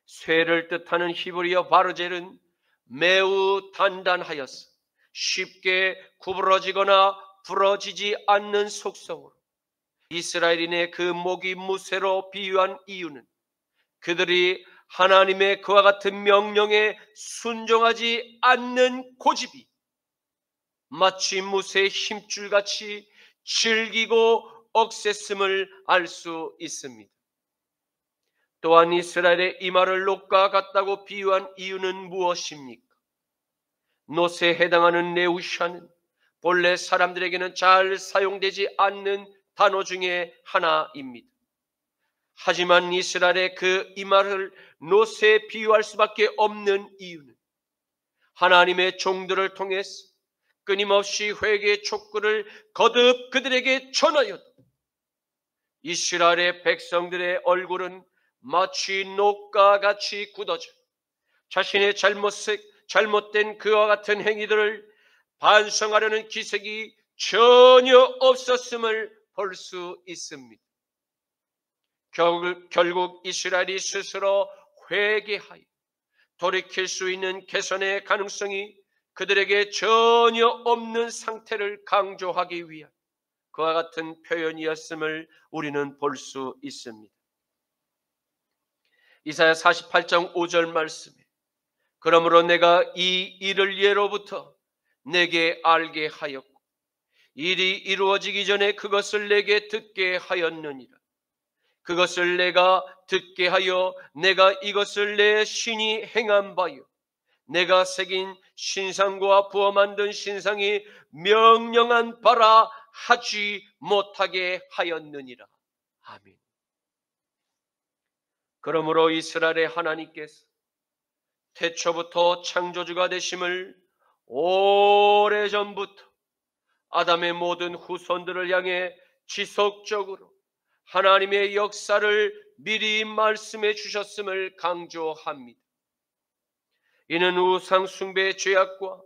쇠를 뜻하는 히브리어 바르젤은 매우 단단하여서 쉽게 구부러지거나 부러지지 않는 속성으로 이스라엘인의 그 목이 무쇠로 비유한 이유는 그들이 하나님의 그와 같은 명령에 순종하지 않는 고집이 마치 무쇠의 힘줄같이 질기고 억셌음을 알 수 있습니다. 또한 이스라엘의 이마를 녹과 같다고 비유한 이유는 무엇입니까? 노쇠에 해당하는 네우샤는 본래 사람들에게는 잘 사용되지 않는 단어 중에 하나입니다. 하지만 이스라엘의 그 이마를 노쇠에 비유할 수밖에 없는 이유는 하나님의 종들을 통해서 끊임없이 회개의 촉구를 거듭 그들에게 전하여도 이스라엘의 백성들의 얼굴은 마치 녹과 같이 굳어져 자신의 잘못된 그와 같은 행위들을 반성하려는 기색이 전혀 없었음을 볼 수 있습니다. 결국 이스라엘이 스스로 회개하여 돌이킬 수 있는 개선의 가능성이 그들에게 전혀 없는 상태를 강조하기 위한 그와 같은 표현이었음을 우리는 볼 수 있습니다. 이사야 48장 5절 말씀에 그러므로 내가 이 일을 예로부터 내게 알게 하였고 일이 이루어지기 전에 그것을 내게 듣게 하였느니라. 그것을 내가 듣게 하여 내가 이것을 내 신이 행한 바요 내가 새긴 신상과 부어 만든 신상이 명령한 바라 하지 못하게 하였느니라. 아멘. 그러므로 이스라엘의 하나님께서 태초부터 창조주가 되심을 오래전부터 아담의 모든 후손들을 향해 지속적으로 하나님의 역사를 미리 말씀해 주셨음을 강조합니다. 이는 우상 숭배의 죄악과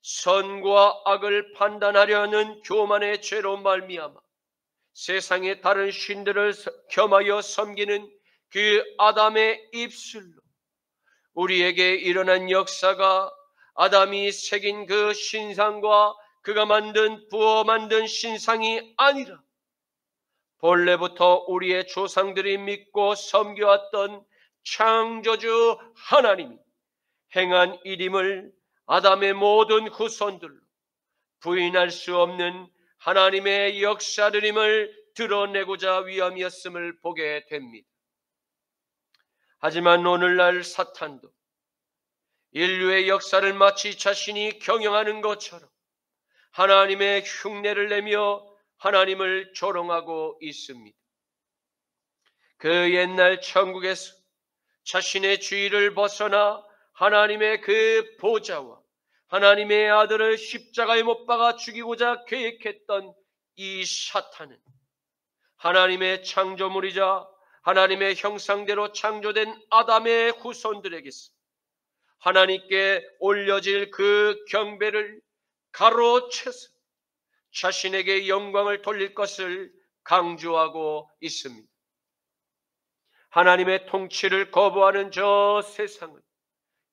선과 악을 판단하려는 교만의 죄로 말미암아 세상의 다른 신들을 겸하여 섬기는 그 아담의 입술로 우리에게 일어난 역사가 아담이 새긴 그 신상과 그가 부어 만든 신상이 아니라 본래부터 우리의 조상들이 믿고 섬겨왔던 창조주 하나님이 행한 일임을 아담의 모든 후손들로 부인할 수 없는 하나님의 역사들임을 드러내고자 위함이었음을 보게 됩니다. 하지만 오늘날 사탄도 인류의 역사를 마치 자신이 경영하는 것처럼 하나님의 흉내를 내며 하나님을 조롱하고 있습니다. 그 옛날 천국에서 자신의 주의를 벗어나 하나님의 그 보좌와 하나님의 아들을 십자가에 못 박아 죽이고자 계획했던 이 사탄은 하나님의 창조물이자 하나님의 형상대로 창조된 아담의 후손들에게서 하나님께 올려질 그 경배를 가로채서 자신에게 영광을 돌릴 것을 강조하고 있습니다. 하나님의 통치를 거부하는 저 세상은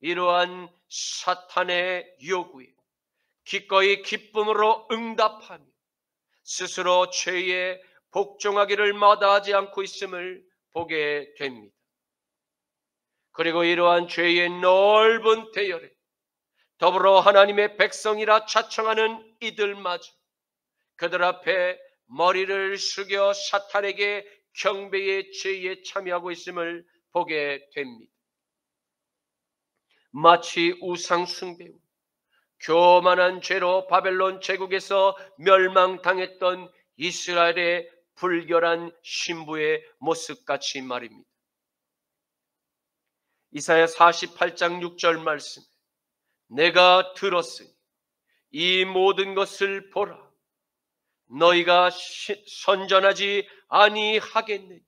이러한 사탄의 요구에 기꺼이 기쁨으로 응답하며 스스로 죄에 복종하기를 마다하지 않고 있음을 보게 됩니다. 그리고 이러한 죄의 넓은 대열에 더불어 하나님의 백성이라 자청하는 이들마저 그들 앞에 머리를 숙여 사탄에게 경배의 제의에 참여하고 있음을 보게 됩니다. 마치 우상 숭배, 교만한 죄로 바벨론 제국에서 멸망당했던 이스라엘의 불결한 신부의 모습같이 말입니다. 이사야 48장 6절 말씀, 내가 들었으니 이 모든 것을 보라. 너희가 선전하지 아니하겠느냐.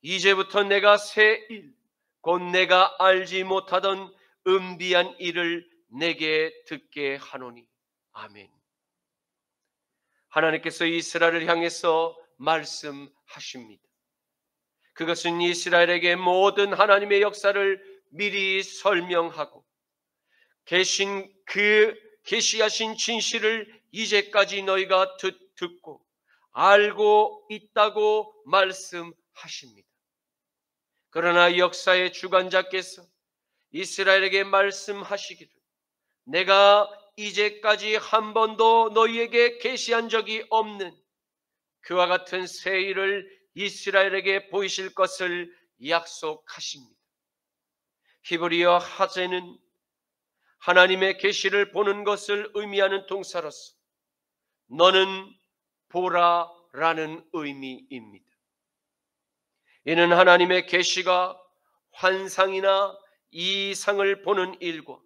이제부터 내가 새 일, 곧 내가 알지 못하던 은비한 일을 내게 듣게 하노니. 아멘. 하나님께서 이스라엘을 향해서 말씀하십니다. 그것은 이스라엘에게 모든 하나님의 역사를 미리 설명하고 계시하신 진실을 이제까지 너희가 듣고 알고 있다고 말씀하십니다. 그러나 역사의 주관자께서 이스라엘에게 말씀하시기를, 내가 이제까지 한 번도 너희에게 계시한 적이 없는 그와 같은 새 일을 이스라엘에게 보이실 것을 약속하십니다. 히브리어 하제는 하나님의 계시를 보는 것을 의미하는 동사로서 너는 보라라는 의미입니다. 이는 하나님의 계시가 환상이나 이상을 보는 일과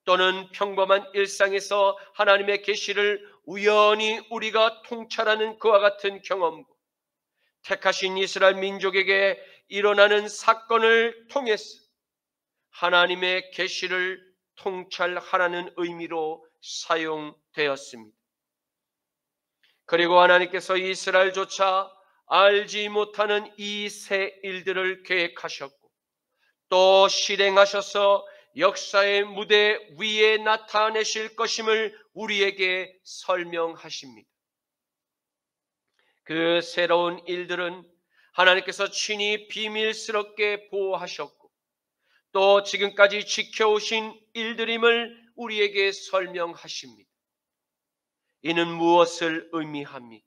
또는 평범한 일상에서 하나님의 계시를 우연히 우리가 통찰하는 그와 같은 경험과 택하신 이스라엘 민족에게 일어나는 사건을 통해서 하나님의 계시를 통찰하라는 의미로 사용되었습니다. 그리고 하나님께서 이스라엘조차 알지 못하는 이 새 일들을 계획하셨고 또 실행하셔서 역사의 무대 위에 나타내실 것임을 우리에게 설명하십니다. 그 새로운 일들은 하나님께서 친히 비밀스럽게 보호하셨고 또 지금까지 지켜오신 일들임을 우리에게 설명하십니다. 이는 무엇을 의미합니까?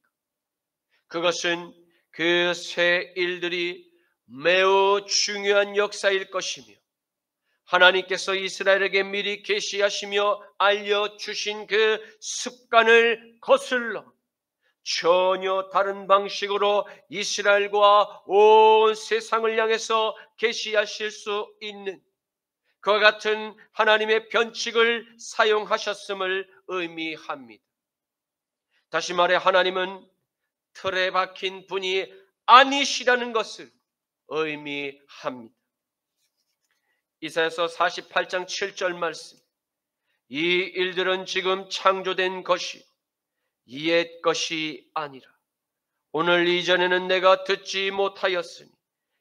그것은 그 새 일들이 매우 중요한 역사일 것이며 하나님께서 이스라엘에게 미리 계시하시며 알려주신 그 습관을 거슬러 전혀 다른 방식으로 이스라엘과 온 세상을 향해서 계시하실 수 있는 그와 같은 하나님의 변칙을 사용하셨음을 의미합니다. 다시 말해 하나님은 틀에 박힌 분이 아니시라는 것을 의미합니다. 이사야서 48장 7절 말씀, 이 일들은 지금 창조된 것이 옛 것이 아니라 오늘 이전에는 내가 듣지 못하였으니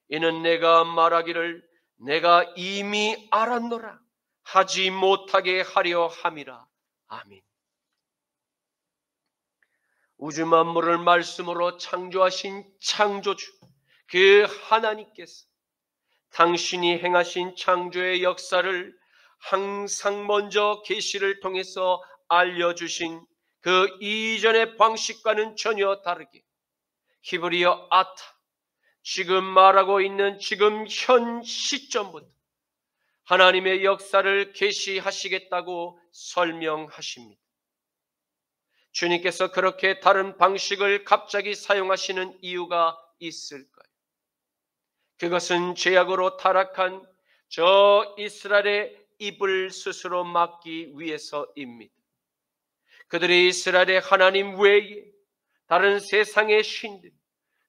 이는 내가 말하기를 내가 이미 알았노라 하지 못하게 하려 함이라. 아멘. 우주 만물을 말씀으로 창조하신 창조주 그 하나님께서 당신이 행하신 창조의 역사를 항상 먼저 계시를 통해서 알려주신 그 이전의 방식과는 전혀 다르게 히브리어 아타, 지금 말하고 있는 지금 현 시점부터 하나님의 역사를 계시하시겠다고 설명하십니다. 주님께서 그렇게 다른 방식을 갑자기 사용하시는 이유가 있을까요? 그것은 죄악으로 타락한 저 이스라엘의 입을 스스로 막기 위해서입니다. 그들이 이스라엘의 하나님 외에 다른 세상의 신들,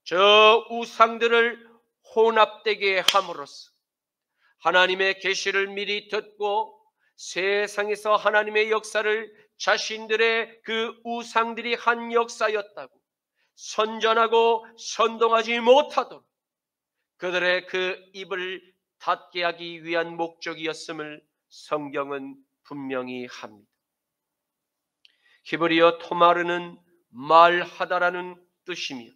저 우상들을 혼합되게 함으로써 하나님의 계시를 미리 듣고 세상에서 하나님의 역사를 자신들의 그 우상들이 한 역사였다고 선전하고 선동하지 못하도록 그들의 그 입을 닫게 하기 위한 목적이었음을 성경은 분명히 합니다. 히브리어 토마르는 말하다라는 뜻이며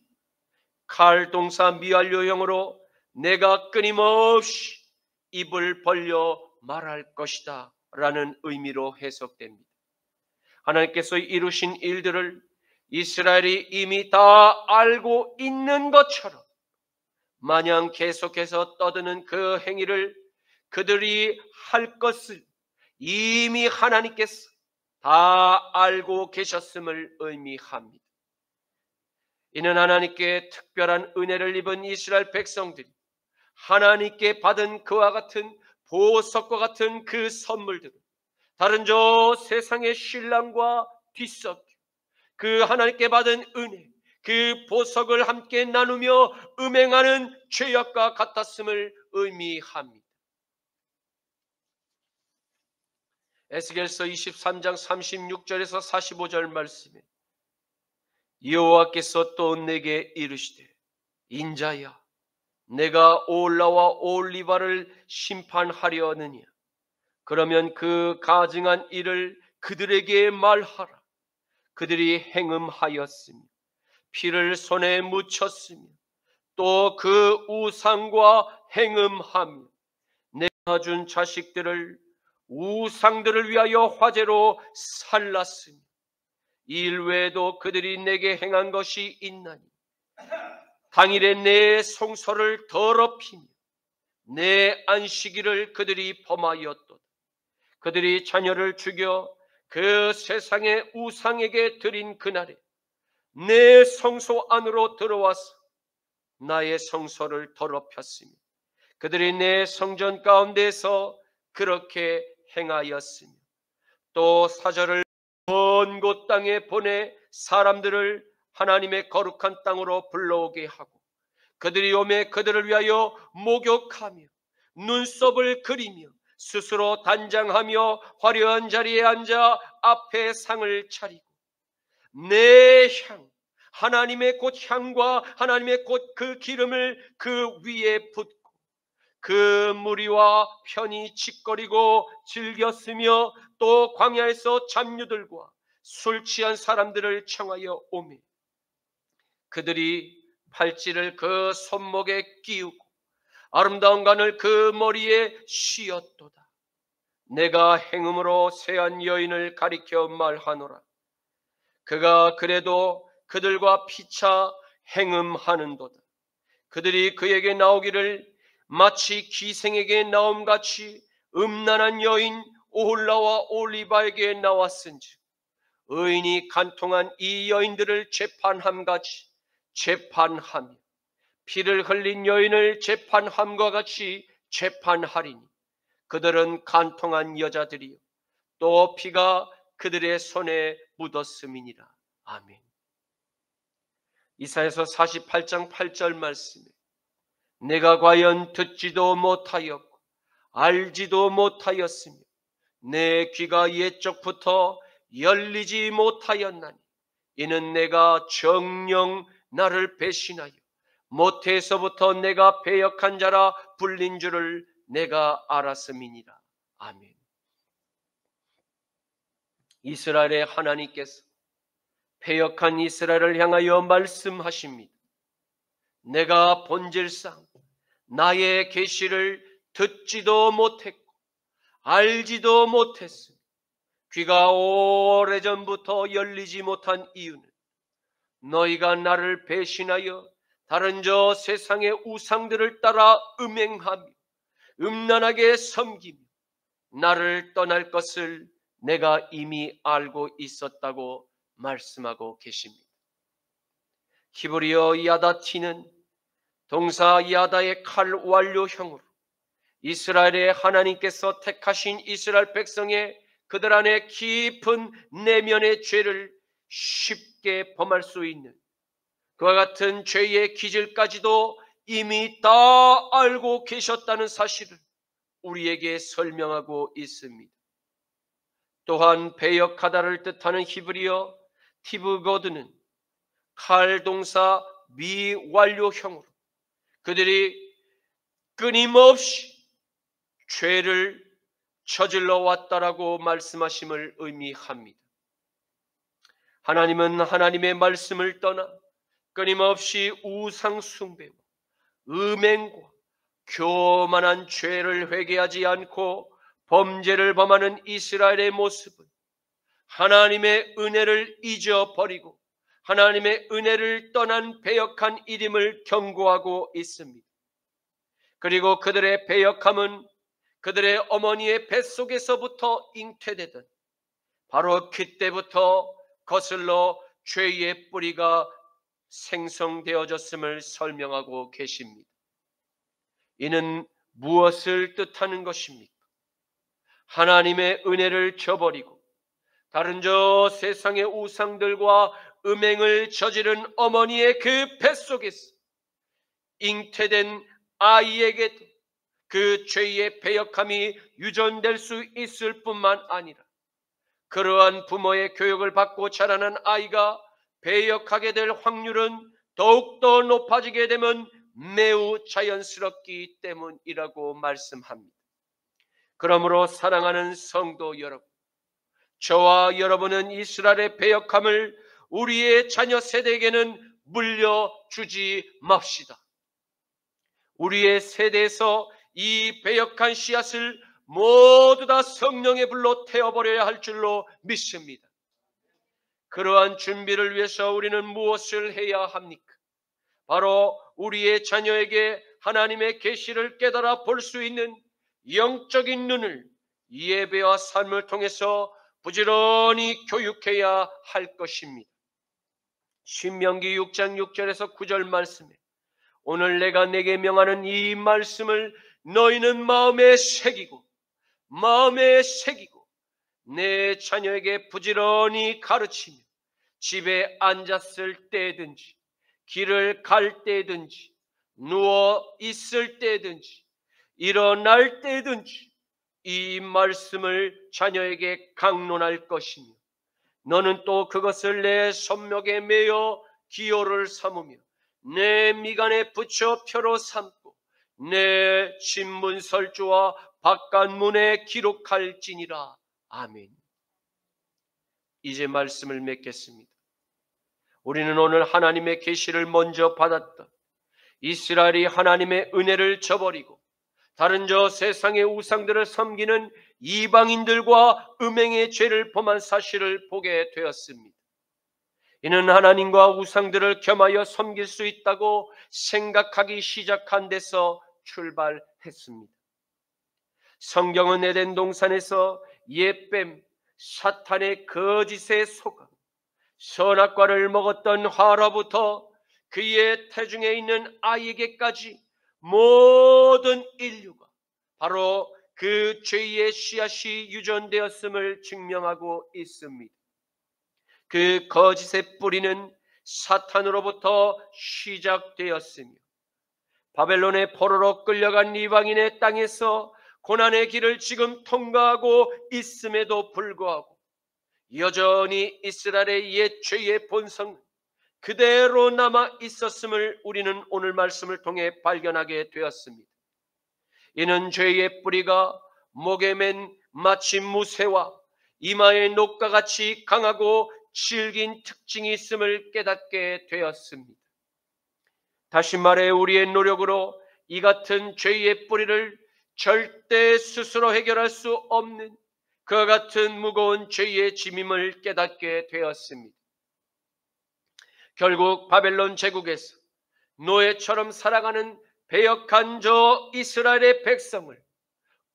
칼 동사 미완료형으로 내가 끊임없이 입을 벌려 말할 것이다 라는 의미로 해석됩니다. 하나님께서 이루신 일들을 이스라엘이 이미 다 알고 있는 것처럼 마냥 계속해서 떠드는 그 행위를 그들이 할 것을 이미 하나님께서 다 알고 계셨음을 의미합니다. 이는 하나님께 특별한 은혜를 입은 이스라엘 백성들이 하나님께 받은 그와 같은 보석과 같은 그 선물들을 다른 저 세상의 신랑과 뒤섞여 그 하나님께 받은 은혜, 그 보석을 함께 나누며 음행하는 죄악과 같았음을 의미합니다. 에스겔서 23장 36절에서 45절 말씀에 여호와께서 또 내게 이르시되 인자야 내가 오올라와 오올리바를 심판하려느냐 그러면 그 가증한 일을 그들에게 말하라. 그들이 행음하였으며 피를 손에 묻혔으며 또 그 우상과 행음하며 내가 준 자식들을 우상들을 위하여 화제로 살랐으며 이 일 외에도 그들이 내게 행한 것이 있나니 당일에 내 성소를 더럽히며 내 안식일을 그들이 범하였도다. 그들이 자녀를 죽여 그 세상의 우상에게 드린 그날에 내 성소 안으로 들어와서 나의 성소를 더럽혔으며 그들이 내 성전 가운데서 그렇게 행하였으며 또 사절을 먼 곳 땅에 보내 사람들을 하나님의 거룩한 땅으로 불러오게 하고 그들이 오매 그들을 위하여 목욕하며 눈썹을 그리며 스스로 단장하며 화려한 자리에 앉아 앞에 상을 차리고 내 향 하나님의 곧 향과 하나님의 곧 그 기름을 그 위에 붓고 그 무리와 편히 칫거리고 즐겼으며 또 광야에서 잡류들과 술 취한 사람들을 청하여 오매 그들이 팔찌를 그 손목에 끼우고 아름다운 관을 그 머리에 씌었도다. 내가 행음으로 세한 여인을 가리켜 말하노라. 그가 그래도 그들과 피차 행음하는도다. 그들이 그에게 나오기를 마치 기생에게 나옴같이 음란한 여인 오홀라와 올리바에게 나왔은즉 의인이 간통한 이 여인들을 재판함같이 재판하며 피를 흘린 여인을 재판함과 같이 재판하리니 그들은 간통한 여자들이요 또 피가 그들의 손에 묻었음이니라. 아멘. 이사야서 48장 8절 말씀에 내가 과연 듣지도 못하였고 알지도 못하였으며 내 귀가 옛적부터 열리지 못하였나니 이는 내가 정녕 나를 배신하여 모태에서부터 내가 배역한 자라 불린 줄을 내가 알았음이니라. 아멘. 이스라엘의 하나님께서 패역한 이스라엘을 향하여 말씀하십니다. 내가 본질상 나의 계시를 듣지도 못했고 알지도 못했으며 귀가 오래전부터 열리지 못한 이유는 너희가 나를 배신하여 다른 저 세상의 우상들을 따라 음행하며 음란하게 섬기며 나를 떠날 것을 내가 이미 알고 있었다고 말씀하고 계십니다. 히브리어 야다티는 동사 야다의 칼 완료형으로 이스라엘의 하나님께서 택하신 이스라엘 백성의 그들 안에 깊은 내면의 죄를 쉽게 범할 수 있는 그와 같은 죄의 기질까지도 이미 다 알고 계셨다는 사실을 우리에게 설명하고 있습니다. 또한 배역하다를 뜻하는 히브리어 티브고드는 칼 동사 미완료형으로 그들이 끊임없이 죄를 저질러 왔다라고 말씀하심을 의미합니다. 하나님은 하나님의 말씀을 떠나 끊임없이 우상 숭배와 음행과 교만한 죄를 회개하지 않고 범죄를 범하는 이스라엘의 모습은 하나님의 은혜를 잊어버리고 하나님의 은혜를 떠난 배역한 일임을 경고하고 있습니다. 그리고 그들의 배역함은 그들의 어머니의 뱃속에서부터 잉태되던 바로 그때부터 거슬러 죄의 뿌리가 생성되어졌음을 설명하고 계십니다. 이는 무엇을 뜻하는 것입니까? 하나님의 은혜를 저버리고 다른 저 세상의 우상들과 음행을 저지른 어머니의 그 뱃속에서 잉태된 아이에게도 그 죄의 배역함이 유전될 수 있을 뿐만 아니라 그러한 부모의 교육을 받고 자라난 아이가 배역하게 될 확률은 더욱더 높아지게 되면 매우 자연스럽기 때문이라고 말씀합니다. 그러므로 사랑하는 성도 여러분, 저와 여러분은 이스라엘의 배역함을 우리의 자녀 세대에게는 물려주지 맙시다. 우리의 세대에서 이 배역한 씨앗을 모두 다 성령의 불로 태워버려야 할 줄로 믿습니다. 그러한 준비를 위해서 우리는 무엇을 해야 합니까? 바로 우리의 자녀에게 하나님의 계시를 깨달아 볼 수 있는 영적인 눈을 예배와 삶을 통해서 부지런히 교육해야 할 것입니다. 신명기 6장 6절에서 9절 말씀에 오늘 내가 내게 명하는 이 말씀을 너희는 마음에 새기고 내 자녀에게 부지런히 가르치며 집에 앉았을 때든지 길을 갈 때든지 누워 있을 때든지 일어날 때든지 이 말씀을 자녀에게 강론할 것이며 너는 또 그것을 내 손목에 매어 기호를 삼으며 내 미간에 붙여 표로 삼고 내 신문설주와 바깥문에 기록할지니라. 아멘. 이제 말씀을 맺겠습니다. 우리는 오늘 하나님의 계시를 먼저 받았던 이스라엘이 하나님의 은혜를 저버리고 다른 저 세상의 우상들을 섬기는 이방인들과 음행의 죄를 범한 사실을 보게 되었습니다. 이는 하나님과 우상들을 겸하여 섬길 수 있다고 생각하기 시작한 데서 출발했습니다. 성경은 에덴 동산에서 옛뱀 사탄의 거짓에 속아 선악과를 먹었던 하와부터 그의 태중에 있는 아이에게까지 모든 인류가 바로 그 죄의 씨앗이 유전되었음을 증명하고 있습니다. 그 거짓의 뿌리는 사탄으로부터 시작되었으며 바벨론의 포로로 끌려간 이방인의 땅에서 고난의 길을 지금 통과하고 있음에도 불구하고 여전히 이스라엘의 옛 죄의 본성은 그대로 남아 있었음을 우리는 오늘 말씀을 통해 발견하게 되었습니다. 이는 죄의 뿌리가 목에 맨 마치 무쇠와 이마의 녹과 같이 강하고 질긴 특징이 있음을 깨닫게 되었습니다. 다시 말해 우리의 노력으로 이 같은 죄의 뿌리를 절대 스스로 해결할 수 없는 그와 같은 무거운 죄의 짐임을 깨닫게 되었습니다. 결국 바벨론 제국에서 노예처럼 살아가는 배역한 저 이스라엘의 백성을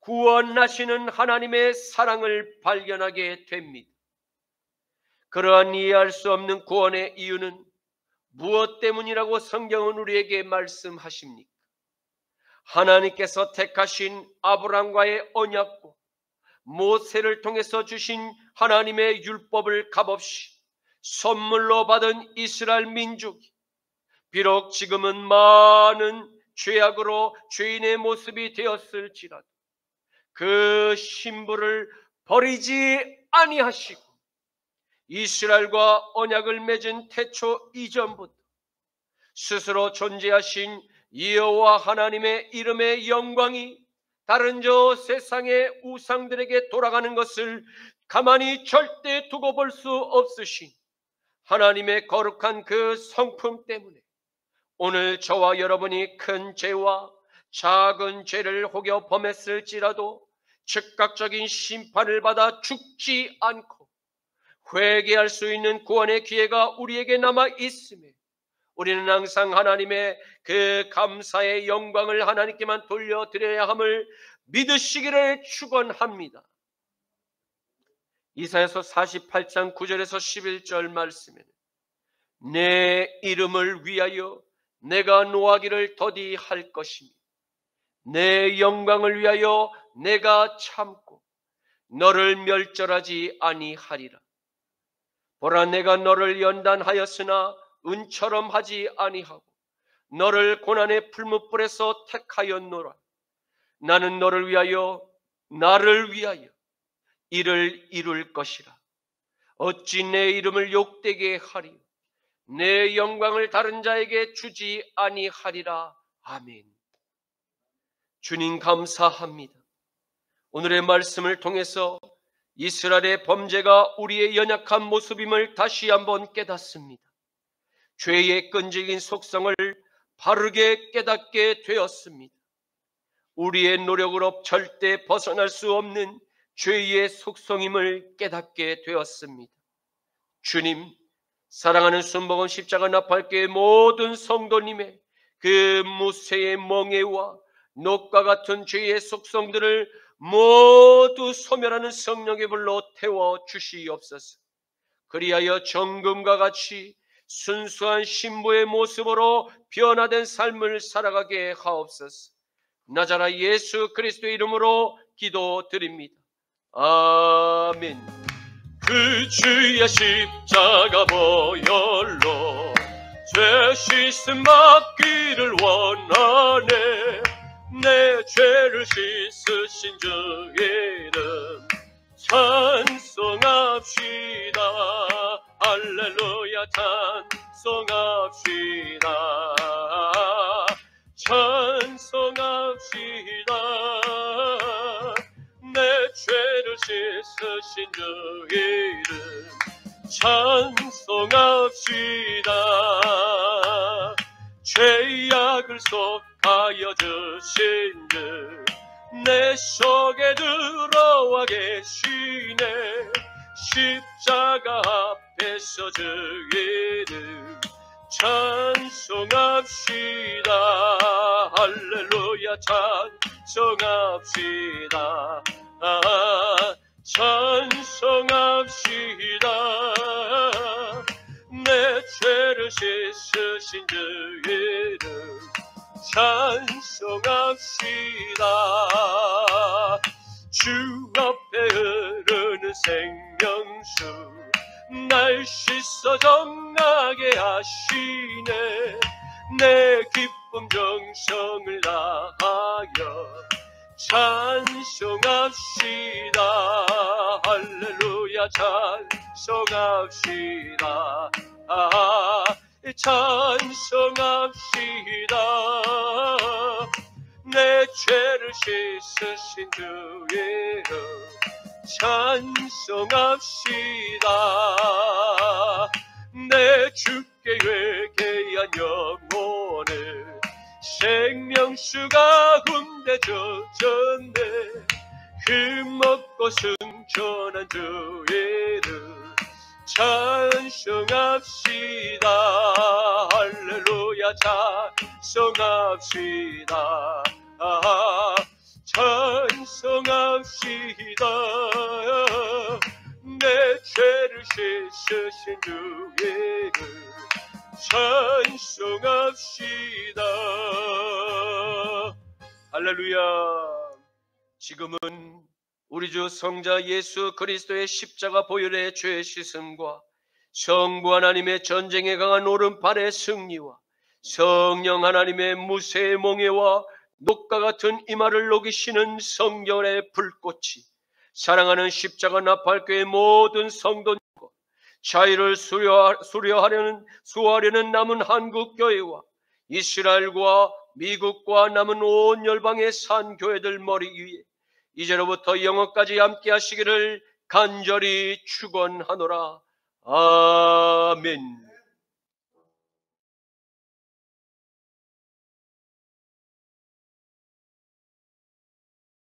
구원하시는 하나님의 사랑을 발견하게 됩니다. 그러한 이해할 수 없는 구원의 이유는 무엇 때문이라고 성경은 우리에게 말씀하십니까? 하나님께서 택하신 아브라함과의 언약과 모세를 통해서 주신 하나님의 율법을 값없이 선물로 받은 이스라엘 민족이 비록 지금은 많은 죄악으로 죄인의 모습이 되었을지라도 그 신부를 버리지 아니하시고 이스라엘과 언약을 맺은 태초 이전부터 스스로 존재하신 여호와 하나님의 이름의 영광이 다른 저 세상의 우상들에게 돌아가는 것을 가만히 절대 두고 볼 수 없으신 하나님의 거룩한 그 성품 때문에 오늘 저와 여러분이 큰 죄와 작은 죄를 혹여 범했을지라도 즉각적인 심판을 받아 죽지 않고 회개할 수 있는 구원의 기회가 우리에게 남아 있음에 우리는 항상 하나님의 그 감사의 영광을 하나님께만 돌려드려야 함을 믿으시기를 축원합니다. 이사야서 48장 9절에서 11절 말씀에는 내 이름을 위하여 내가 노하기를 더디 할 것이며 내 영광을 위하여 내가 참고 너를 멸절하지 아니하리라. 보라, 내가 너를 연단하였으나 은처럼 하지 아니하고 너를 고난의 풀무불에서 택하였노라. 나는 너를 위하여 나를 위하여 이를 이룰 것이라. 어찌 내 이름을 욕되게 하리요 내 영광을 다른 자에게 주지 아니하리라. 아멘. 주님 감사합니다. 오늘의 말씀을 통해서 이스라엘의 범죄가 우리의 연약한 모습임을 다시 한번 깨닫습니다. 죄의 끈질긴 속성을 바르게 깨닫게 되었습니다. 우리의 노력으로 절대 벗어날 수 없는 죄의 속성임을 깨닫게 되었습니다. 주님, 사랑하는 순복음 십자가 나팔교회 모든 성도님의 그 무쇠의 멍에와 녹과 같은 죄의 속성들을 모두 소멸하는 성령의 불로 태워 주시옵소서. 그리하여 정금과 같이 순수한 신부의 모습으로 변화된 삶을 살아가게 하옵소서. 나자라 예수 그리스도의 이름으로 기도드립니다. 아멘. 그 주의 십자가 보혈로 죄 씻음 받기를 원하네. 내 죄를 씻으신 주 이름 찬송합시다. 할렐루야 찬송합시다. 찬송합시다. 내 죄를 씻으신 주 이름 찬송합시다. 죄악을 속하여 주신 주 내 속에 들어와 계시네. 십자가 앞에서 주 이름 찬송합시다. 할렐루야 찬송합시다. 찬송합시다. 내 죄를 씻으신 주 이름 찬송합시다. 주 앞에 흐르는 생명수 날 씻어 정하게 하시네. 내 기쁨 정성을 다하여 찬송합시다. 할렐루야 찬송합시다. 찬송합시다. 내 죄를 씻으신 주 이름 찬송합시다. 내 주께 회개한 영혼을 생명수가 hun대 젖었네. 흠없고 승천한 주 이름 찬송합시다. 할렐루야 찬송합시다. 찬송합시다. 내 죄를 씻으신 주 이름 찬송합시다. 할렐루야. 지금은 우리 주 성자 예수 그리스도의 십자가 보혈의 죄 씻음과 성부 하나님의 전쟁에 강한 오른팔의 승리와 성령 하나님의 무쇠의 몽에와 녹과 같은 이마를 녹이시는 성령의 불꽃이 사랑하는 십자가 나팔교회 모든 성도님과 자유를 수호하려는 남은 한국교회와 이스라엘과 미국과 남은 온 열방의 산교회들 머리 위에 이제로부터 영원까지 함께 하시기를 간절히 축원하노라. 아멘.